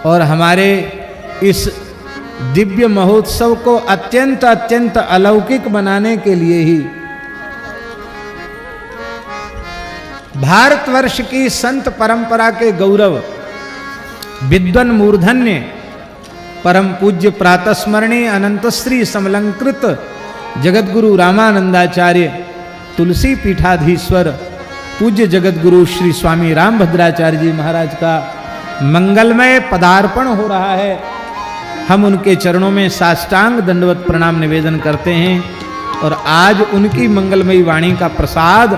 और हमारे इस दिव्य महोत्सव को अत्यंत अत्यंत अलौकिक बनाने के लिए ही भारतवर्ष की संत परंपरा के गौरव विद्वन मूर्धन्य परम पूज्य प्रातस्मरणीय अनंत श्री समलंकृत जगतगुरु रामानंदाचार्य तुलसी पीठाधीश्वर पूज्य जगतगुरु श्री स्वामी रामभद्राचार्य जी महाराज का मंगलमय पदार्पण हो रहा है। हम उनके चरणों में साष्टांग दंडवत प्रणाम निवेदन करते हैं और आज उनकी मंगलमयी वाणी का प्रसाद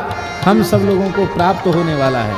हम सब लोगों को प्राप्त होने वाला है।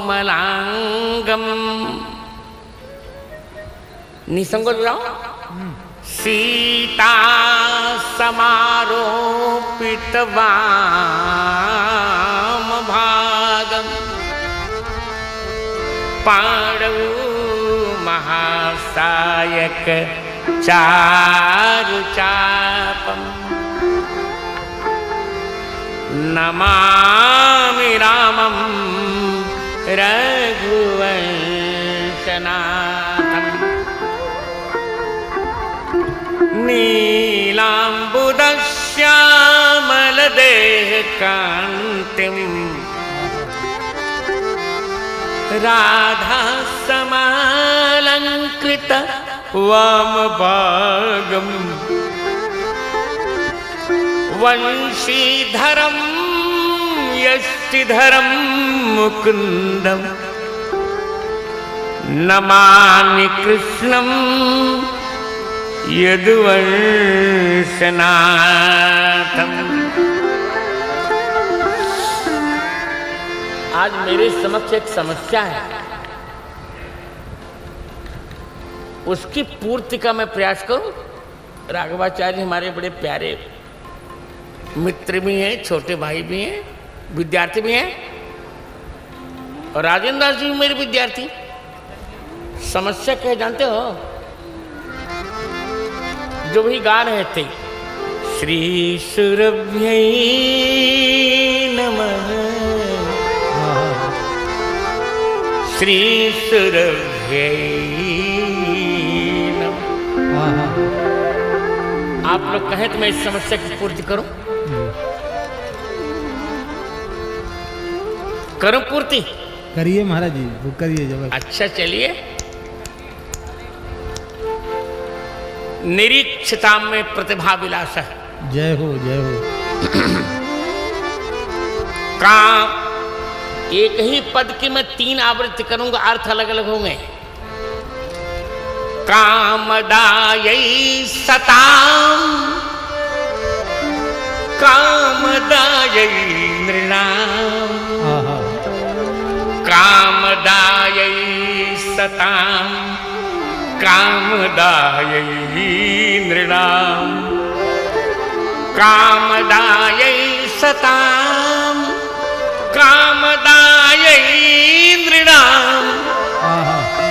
श्यामलकोमलांगम निसंगोल जाओ सीता समारोपित वाम भागम पांडव महासायक चारु चापम नमामि रामं रघुवंशनाथं नीलाम्बुदश्यामलदेहकान्तिं राधासमालङ्कृत वामभागम् वंशीधरं यष्टिधरं मुकुन्दं नमामि कृष्णं यदुवंशनाथं। आज मेरे समक्ष एक समस्या है, उसकी पूर्ति का मैं प्रयास करूं। राघवाचार्य हमारे बड़े प्यारे मित्र भी हैं, छोटे भाई भी हैं, विद्यार्थी भी हैं, और राजेंद्र दास जी भी मेरे विद्यार्थी। समस्या क्या जानते हो? जो भी गा रहे थे, श्री सुरभ्यै नमः, श्री सुरभ्यै नमः। आप लोग कहें तो मैं इस समस्या की पूर्ति करूं? करूं पूर्ति? करिए महाराज जी, वो करिए जब। अच्छा चलिए। निरीक्षता में प्रतिभा विलास है। जय हो जय हो। काम एक ही पद की मैं 3 आवृत्ति करूंगा, अर्थ अलग अलग होंगे। कामदायै सताम कामदायै नृणाम, कामदायै सताम कामदायै नृणाम, कामदायै सताम कामदायै नृणाम,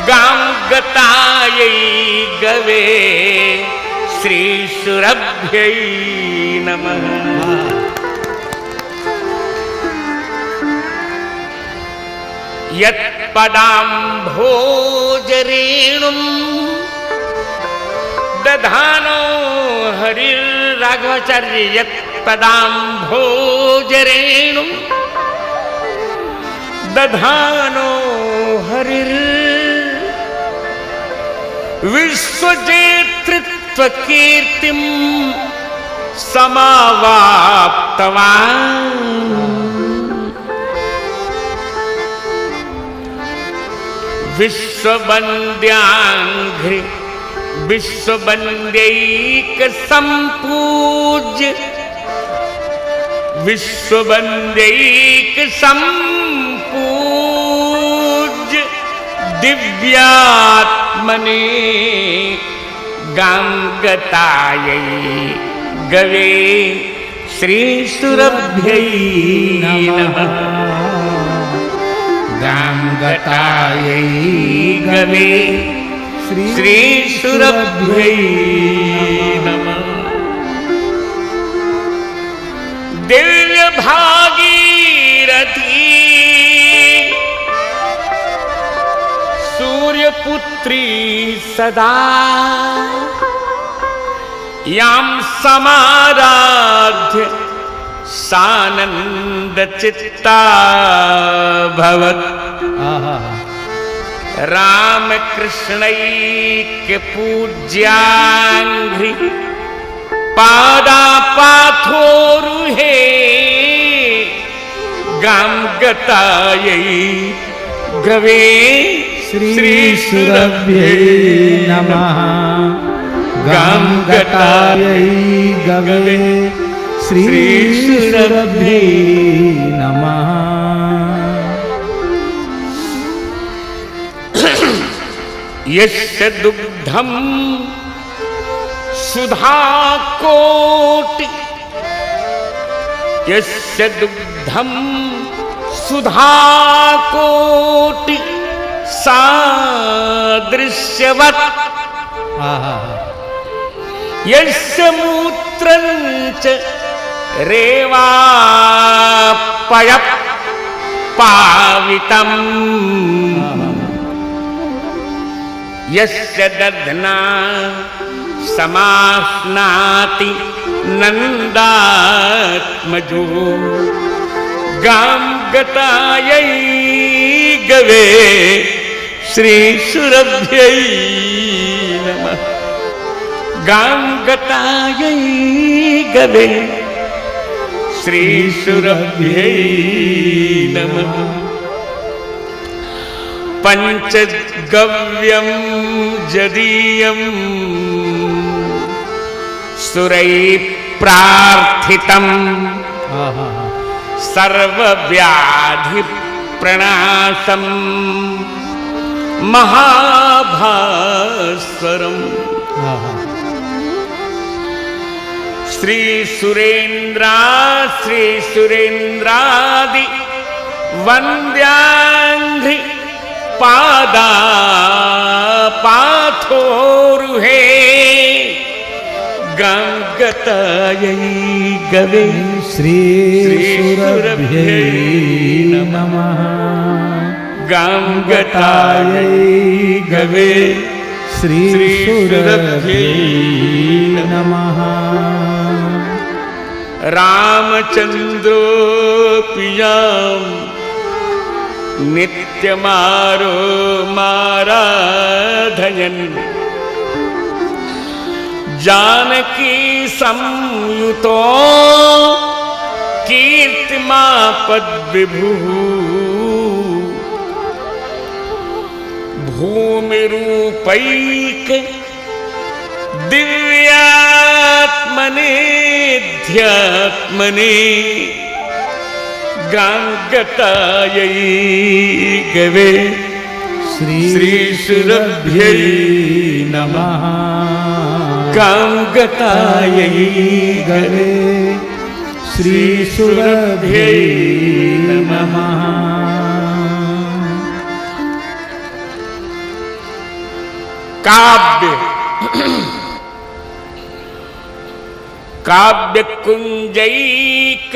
गाम गतायै गवे श्री सुरभ्यै नमः। यत्पदाम्भोजरेणुं दधानो हरिर राघवाचार्य, यत्पदाम्भोजरेणुं दधानो हरिर विश्वजेतृत्व कीर्तिम समावाप्तवान्, विश्ववन्द्याङ्घ्रि विश्ववन्द्यैक सम्पूज्य विश्ववन्द्यैक सम्पूज्य दिव्यात्मने गांगतायै गवे श्रीसुरभ्यै नमः। गांगतायै गवे श्रीसुरभ्यै नमः। दिव्य भागीरथी सूर्यपुत्री सदा यां समाराध्य सानन्दचित्ता भवत्। रामकृष्णैक्य पूज्याङ्घ्रि पादापाथोरुहे गांगतायै गवे श्रीसुरभ्यै नमः। गांगतायै गवे श्रीसुरभ्यै नमः। यस्य दुग्धं सुधाकोटि यस्य दुग्धं सुधाकोटि सादृश्यवत् यस्य मूत्रं च रेवापय पावितम् यस्य दध्ना समास्नाति नन्दात्मजो गांगतायै गवे श्रीसुरभ्यै नमः। गांगतायै गवे श्रीसुरभ्यै नमः। पंचगव्यं जदीयं सुरैः प्रार्थितं सर्वव्याधि प्रणाशं महाभास्वरम्। श्रीसुरेन्द्रादि वन्द्याङ्घ्रि पादापाथोरुहे गांगतायै गवे श्रीसुरभ्यै नमः। गांगतायै गवे श्रीसुरभ्यै नमः। रामचन्द्रोऽपियां नित्यमारोमाराधयन् जानकी संयुतो कीर्तिमापद्विभुः भूमिरूपैक दिव्यात्मनेऽध्यात्मने गांगतायै गवे श्रीसुरभ्यै नमः। गांगतायै गवे श्रीसुरभ्यै नमः। काव्य काव्यकुंजैक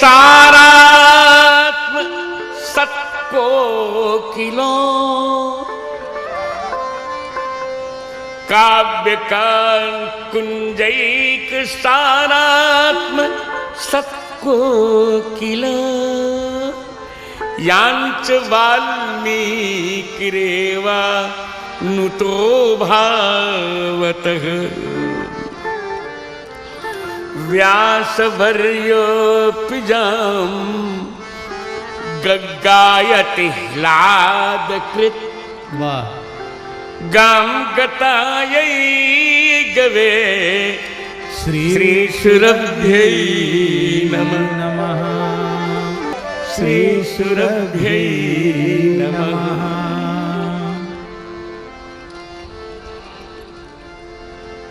सारात्म सत्कोकिलो काव्यकुंजैक सारात्म सत्कोकिलो यांच वाल्मीकिरेवा नुतो भावतः व्यासवर्योऽपि जां गायति ह्लाद कृत वाह। गाम गतायै गवे श्री सुरभ्यै नमः। श्री सुरभ्यै नमः।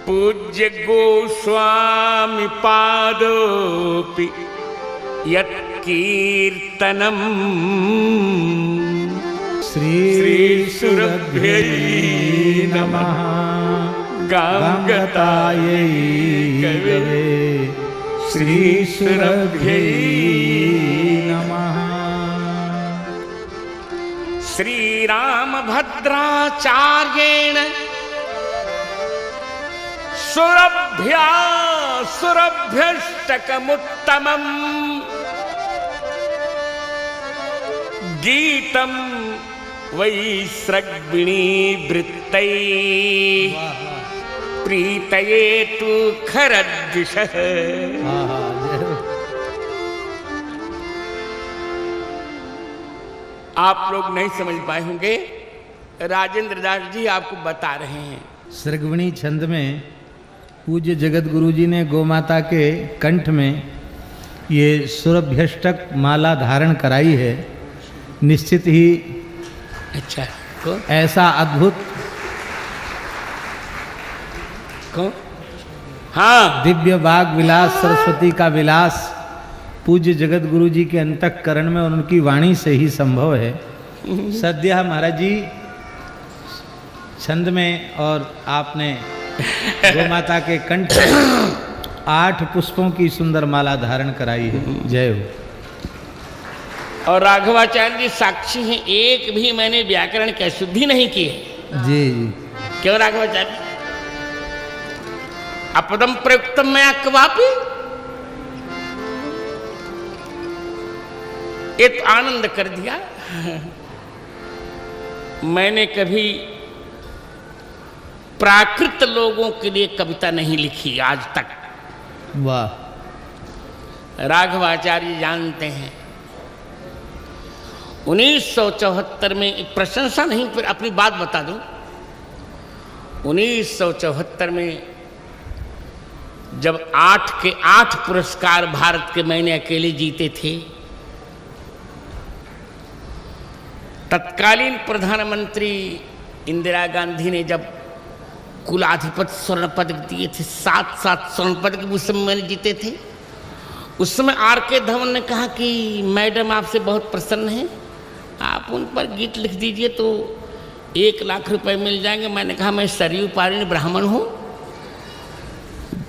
पूज्य गोस्वामी पादोपि यत्कीर्तनम् श्री सुरभ्यै नमः। गांगतायै गवे श्री सुरभ्यै नमः। श्री रामभद्राचार्येण सुरभ्यष्टकमुत्तमम् गीतं वैस्रग्विणी वृत्तै प्रीतये तु खरद्विषः। आप लोग नहीं समझ पाए होंगे, राजेंद्र दास जी आपको बता रहे हैं। सृग्विणी छंद में पूज्य जगत गुरु जी ने गोमाता के कंठ में ये सुरभ्यष्टक माला धारण कराई है। निश्चित ही अच्छा ऐसा अद्भुत कौन? हाँ, दिव्य बाग विलास, सरस्वती का विलास पूज्य जगत गुरु जी के अंतःकरण में और उनकी वाणी से ही संभव है। सद्य महाराज जी छंद में और आपने गोमाता के कंठ 8 पुष्पों की सुंदर माला धारण कराई है। जय हो। और राघवाचार्य जी साक्षी हैं, एक भी मैंने व्याकरण की अशुद्धि नहीं की है। जी जी। क्यों राघवाचार्य? अपदम प्रयुक्तम मैं क्वापि, एक आनंद कर दिया। मैंने कभी प्राकृत लोगों के लिए कविता नहीं लिखी आज तक। वाह। राघवाचार्य जानते हैं 1974 में, एक प्रशंसा नहीं फिर अपनी बात बता दूं, 1974 में जब 8 के 8 पुरस्कार भारत के मैंने अकेले जीते थे, तत्कालीन प्रधानमंत्री इंदिरा गांधी ने जब कुलाधिपति स्वर्ण पदक दिए थे, 7 स्वर्ण पदक उस समय मैंने जीते थे। उस समय R.K. धवन ने कहा कि मैडम आपसे बहुत प्रसन्न हैं, आप उन पर गीत लिख दीजिए तो 1 लाख रुपए मिल जाएंगे। मैंने कहा मैं सरयू पारिण ब्राह्मण हूँ,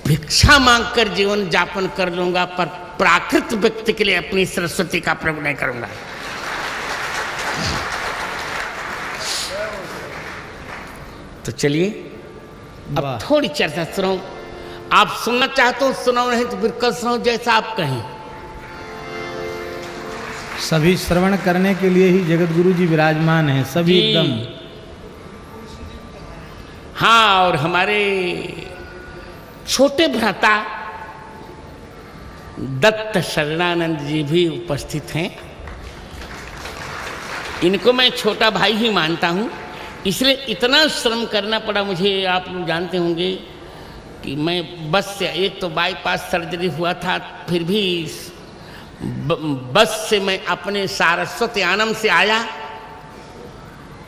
भिक्षा मांगकर जीवन यापन कर लूंगा, पर प्राकृत व्यक्ति के लिए अपनी सरस्वती का प्रयोग नहीं करूंगा। तो चलिए अब थोड़ी चर्चा सुनाऊं। आप सुनना चाहते हो सुनाओ, नहीं तो फिर कल सुनाओ, जैसा आप कहें। सभी श्रवण करने के लिए ही जगत गुरु जी विराजमान हैं, सभी एकदम। हाँ, और हमारे छोटे भ्राता दत्त शरणानंद जी भी उपस्थित हैं। इनको मैं छोटा भाई ही मानता हूँ, इसलिए इतना श्रम करना पड़ा मुझे। आप लोग जानते होंगे कि मैं बस से, एक तो बाईपास सर्जरी हुआ था, फिर भी बस से मैं अपने सारस्वती आनंद से आया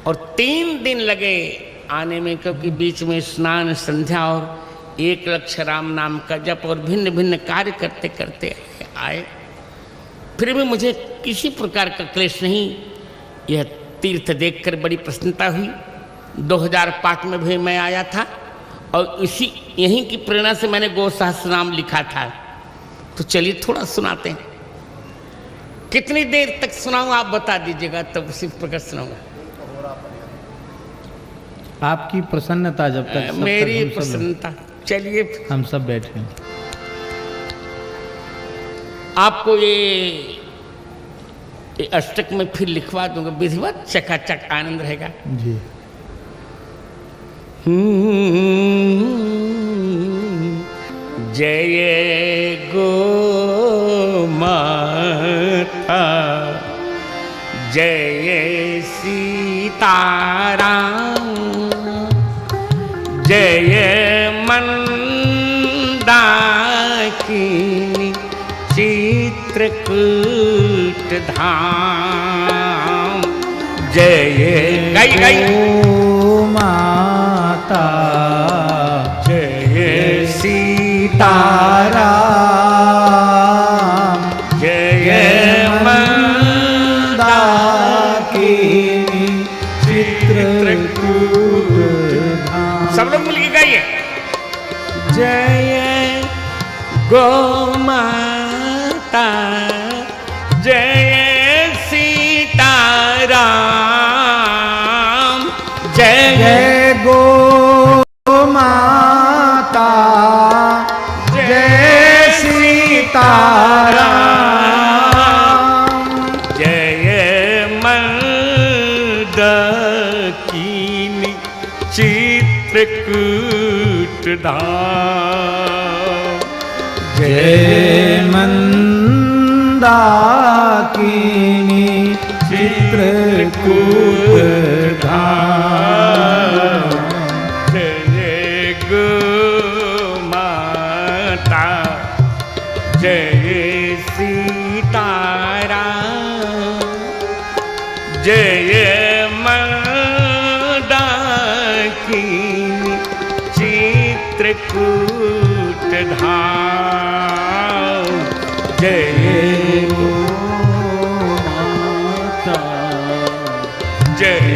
और 3 दिन लगे आने में, क्योंकि बीच में स्नान, संध्या और 1 लक्ष राम नाम का जप और भिन्न भिन्न कार्य करते करते आए। फिर भी मुझे किसी प्रकार का क्लेश नहीं। यह तीर्थ देखकर बड़ी प्रसन्नता हुई। 2005 में भी मैं आया था और इसी यहीं की प्रेरणा से मैंने गो सहस्रनाम लिखा था। तो चलिए थोड़ा सुनाते हैं। कितनी देर तक सुनाऊं आप बता दीजिएगा, तब उसी प्रकार सुनाऊंगा। आपकी प्रसन्नता जब तक मेरी प्रसन्नता। चलिए हम सब बैठे हैं। आपको ये अष्टक में फिर लिखवा दूंगा, विधिवत चकाचक आनंद रहेगा जी। जय गो माता जय सीताराम जय मंदाकिनी चित्रकूट धाम जय गाई गाई माता जय सीताराम जय मंदाकिनी चित्रकूट धाम। सब लोग मिलके गाइए जय गो माता जय सीताराम जय जय गो माता जय सीताराम जय मंदाकिनी चित्रकूट धाम जय मंदाकिनी चित्रकूट धाम जय गो माता जय सीताराम जय मंदाकिनी चित्रकूट धाम जय गो माता जय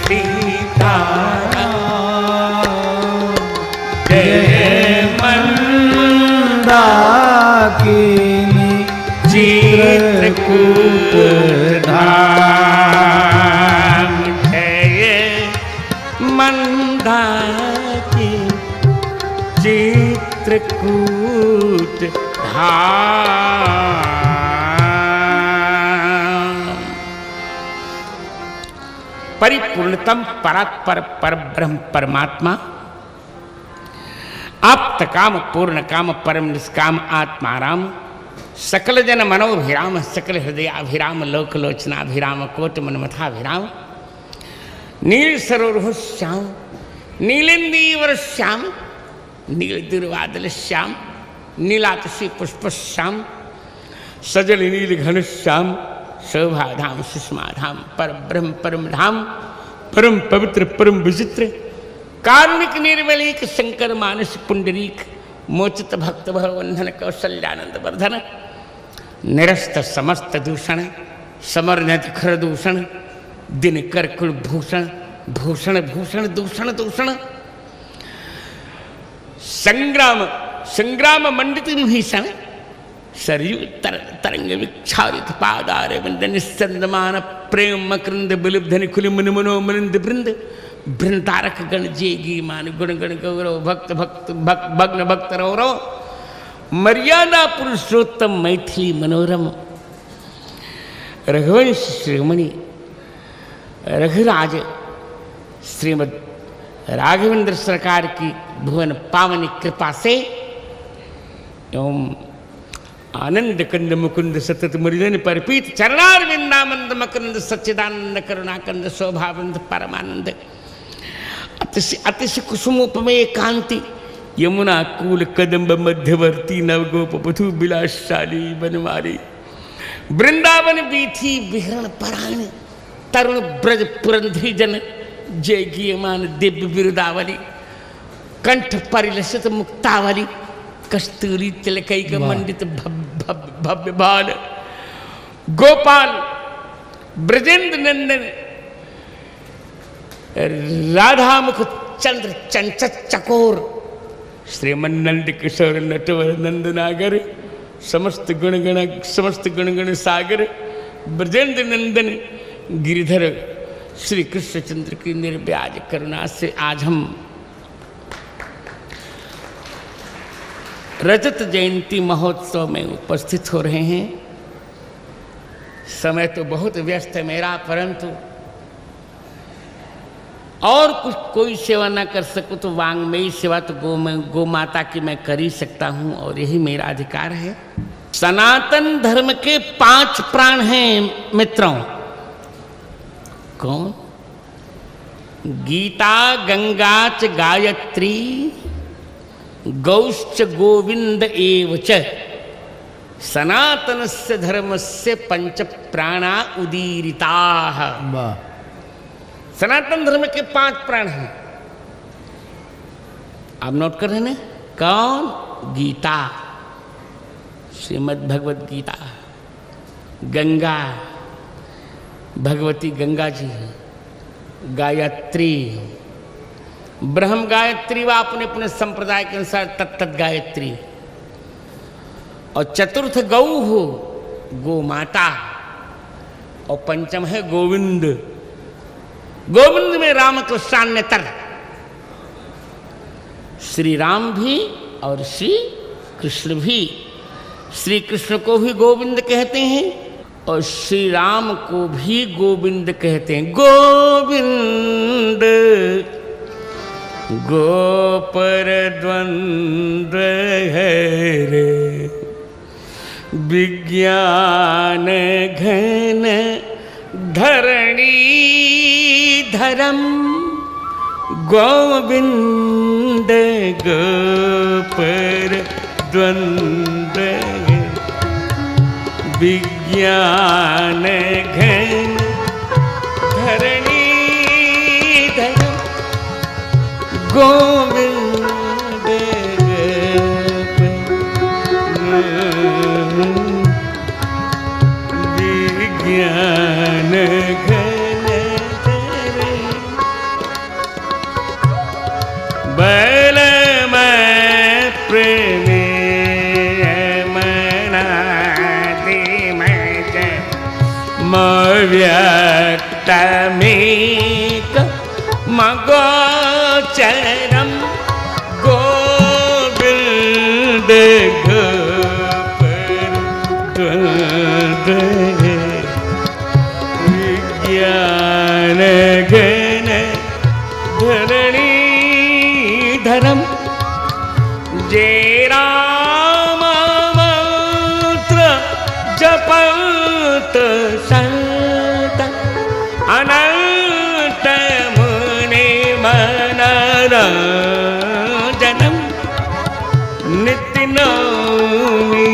सीताराम जय मंदाकिनी चित्रकूट धाम जय मंदाकिनी चित्रकूट धाम। परिपूर्णतम परात्पर परब्रह्म परमात्मा आप्त काम पूर्ण काम परम निष्काम आत्माराम सकल जन मनोभिराम सकल हृदयाभिराम लोकलोचनाभिराम कोट मनमथाभिराम नील सरोरुह श्याम नीलेन्दीवर श्याम नील दुर्वादल श्याम नीलातसी पुष्प श्याम सजल नील घन श्याम शोभाधाम सुषमाधाम पर ब्रह्म परम धाम परम पवित्र परम विचित्र कारुणिक निर्मलीक शंकर मानस पुंडरीक मोचित भक्त भवबंधन कौशल्यानंद वर्धन निरस्त समस्त दूषण समर्णित खर दूषण दिन कर कुल भूषण भूषण भूषण दूषण दूषण संग्राम संग्राम मंडित भीषण सरयू तरंग विक्षारित पादार वंदन निस्संदमान प्रेम मकरंद बिलुब्धनि खुलि मन मनो मनिंद बृंद बृंदारक गण जेगी मान गुण गण गौरव भक्त भक्त भग्न भक्त रौरव मर्यादा पुरुषोत्तम मैथिली मनोरम रघुवंश श्रीमणि रघुराज श्रीमद राघवेंद्र सरकार की भुवन पावनी कृपा से एवं आनंद कंद मुकुंद सतत मुरिदन परपीत चरणारविंदामंद मकरंद सच्चिदानंद करुणाकंद शोभावंद परमानंद अतिशय कुसुमोपमेय कांति यमुना कूल कदम्ब मध्यवर्ती नवगोप वधु विलासशाली बनवारी वृंदावन बीथी विहरण परायण तरुण ब्रज पुरंधरी जन जय गीयमान दिव्य बिरुदावली कंठ परिलसित मुक्तावली कस्तूरी तिलकैक मंडित भव्य बाल गोपाल ब्रजेंद्र नंदन राधामुख चंद्र चंचत चकोर श्रीमन नंद किशोर नटवर नंदनागर समस्त गुणगण सागर ब्रजेंद्र नंदन गिरिधर श्री कृष्णचंद्र की निर्व्याज करुणा से आज हम रजत जयंती महोत्सव में उपस्थित हो रहे हैं। समय तो बहुत व्यस्त है मेरा, परंतु और कुछ कोई सेवा ना कर सकूं तो वांग्मयी सेवा तो गौ माता की मैं कर ही सकता हूं और यही मेरा अधिकार है। सनातन धर्म के 5 प्राण हैं मित्रों, कौन? गीता गंगा च गायत्री गौश्च गोविंद एव च सनातनस्य धर्मस्य पंच प्राणा उदीरिताः। वाह। सनातन धर्म के 5 प्राण हैं। आप नोट कर रहे हैं? कौन? गीता, श्रीमद् भगवत गीता। गंगा, भगवती गंगा जी। गायत्री, ब्रह्म गायत्री व अपने अपने संप्रदाय के अनुसार तत्त गायत्री। और चतुर्थ गौ हो, गो माता। और पंचम है गोविंद। गोविंद में राम कृष्णान्यतर, श्री राम भी और श्री कृष्ण भी। श्री कृष्ण को भी गोविंद कहते हैं और श्री राम को भी गोविंद कहते हैं। गोविंद गोपर द्वंद्व है रे, विज्ञान घन धरणी धरम। गोविंद गोपर द्वंद्व है, विज्ञान घन धरणी धरम। गोविंद विज्ञान घन धरणी। बल में प्रेमी व्यक्तमेक मगोचरम। गोविंद गोपर द्वंद्व है, विज्ञान घन धरणी धरम। जे राम मंत्र जपत संत, अनंत मुनि मनोरंजनम। नित्य नौमी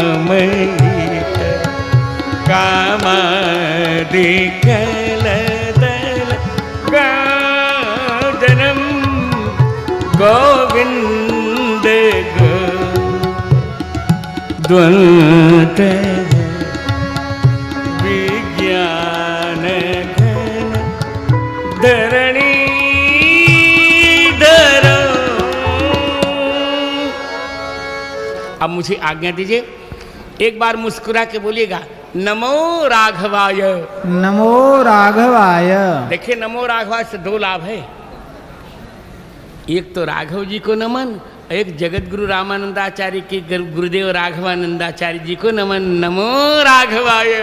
अकामयित कामादिकल दल गाजनम। गोविंद द्वंद्व विज्ञान घन धरणी धरो। अब मुझे आज्ञा दीजिए, एक बार मुस्कुरा के बोलिएगा नमो राघवाय। नमो राघवाय। देखिए, नमो राघवाय से 2 लाभ है। एक तो राघव जी को नमन, एक जगत गुरु रामानंदाचार्य के गुरुदेव राघवानंदाचार्य जी को नमन। नमो राघवाय।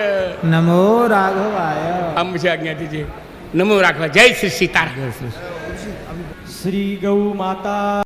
नमो राघवाय। अब मुझे आज्ञा दीजिए, नमो राघवाय। जय श्री सीताराम। श्री गौ माता।